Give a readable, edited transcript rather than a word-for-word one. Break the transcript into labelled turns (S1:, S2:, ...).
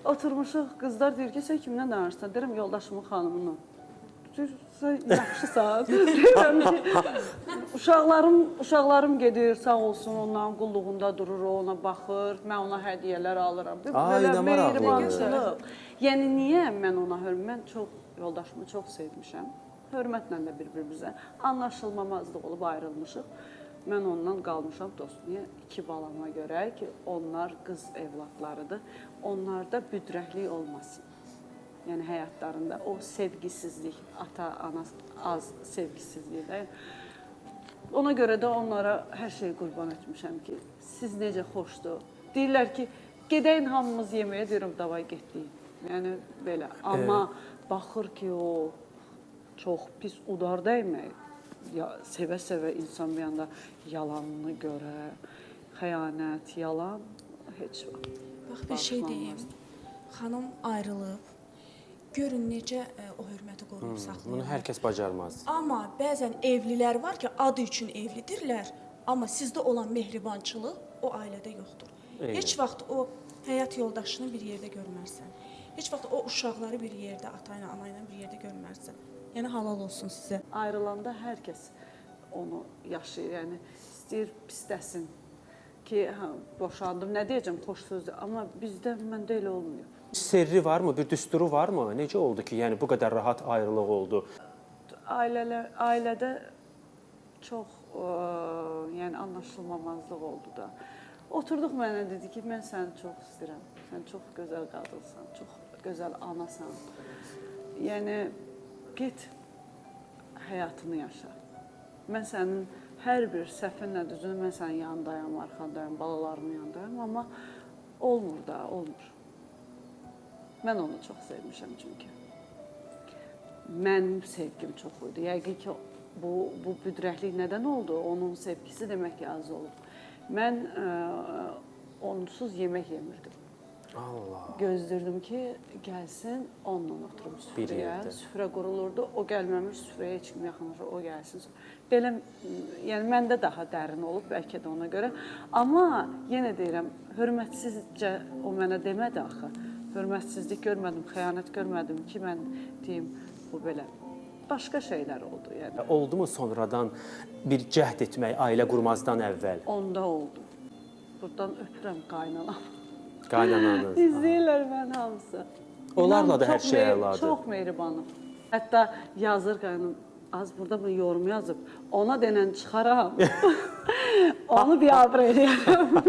S1: Oturmuşuq, qızlar deyir ki, sən kimdən danışırsan? Deyirəm, yoldaşımın xanımından. Sən yaxşısan. Deyirəm ki, uşaqlarım gedir, sağ olsun, onların qulluğunda durur, o ona baxır, mən ona hədiyyələr alıram.
S2: Ay, nə
S1: mehribançılıq. Yəni, niyə mən ona mən yoldaşımı çox sevmişəm. Hörmətlə də bir-birimizə anlaşılmamazlıq olub ayrılmışıq. Mən ondan qalmışam dost. Niyə? 2 balama görə ki, onlar qız evladlarıdır. Onlarda büdrəklik olmasın. Yəni, həyatlarında o sevgisizlik, ata-ana az sevgisizliyi də. Ona görə də onlara hər şeyi qurban etmişəm ki, siz necə xoşdur. Deyirlər ki, gedəyin hamımız yeməyə, deyirəm, davay getdik. Yəni, belə. Amma baxır ki, o çox pis udar dəymək. Sevə-sevə insan bir anda yalanını görə, xəyanət, yalan heç vaxt.
S3: Bax, bir şey deyim. Xanım ayrılıb. Görün necə o hörməti qoruyub saxlayır.
S2: Bunu hər kəs bacarmaz.
S3: Amma bəzən evlilər var ki, adı üçün evlidirlər, amma sizdə olan mehribançılıq o ailədə yoxdur. Heç vaxt o həyat yoldaşını bir yerdə görmərsən. Heç vaxt o uşaqları bir yerdə, ata ilə, ana ilə bir yerdə görmərsən. Yəni, halal olsun sizə.
S1: Ayrılanda hər kəs onu yaşayır. Yəni, istəyir pisləsin ki, boşandım, nə deyəcəm, xoş sözdür. Amma bizdə, məndə elə olmuyor.
S2: Sirri varmı, bir düsturu varmı? Necə oldu ki, yəni bu qədər rahat ayrılıq oldu?
S1: Ailədə çox yəni anlaşılmamazlıq oldu da. Oturduq mənə dedi ki, mən səni çox istəyirəm. Sən çox gözəl qadınsan, çox gözəl anasan. Yəni, get həyatını yaşa. Mən sənin hər bir səhvinlə düzünü, mən sənin yanındayım, arxandayım, balalarımın yanındayım. Amma olmur da, olmur. Mən onu çox sevmişəm çünki. Mənim sevgim çox idi. Yəqin ki, bu büdrəklik nədən oldu? Onun sevgisi demək ki, az olub. Mən onsuz yemək yemirdim.
S2: Allah.
S1: Gözlürdüm ki, gəlsin, onunla oturum süfrəyə. Süfrə qurulurdu, o gəlməmiş süfrəyə heç kim yaxınlaşır, o gəlsin. Belə, yəni məndə daha dərin olub, bəlkə də ona görə. Amma yenə deyirəm, hörmətsizcə o mənə demədi axı. Hörmətsizlik görmədim, xəyanət görmədim ki, mən deyim, bu belə. Başqa şeylər oldu, yəni.
S2: Oldu mu sonradan bir cəhd etmək ailə qurmazdan əvvəl?
S1: Onda oldu. Buradan öpürəm qaynanam.
S2: Qaynananız.
S1: İzləyirlər mən hamısı.
S2: Onlarla da hər şey əladır.
S1: Çox mehribanım. Hətta yazır qaynanam, az burada mı yorum yazıb, ona denən çıxaram, onu biabr edəyəm.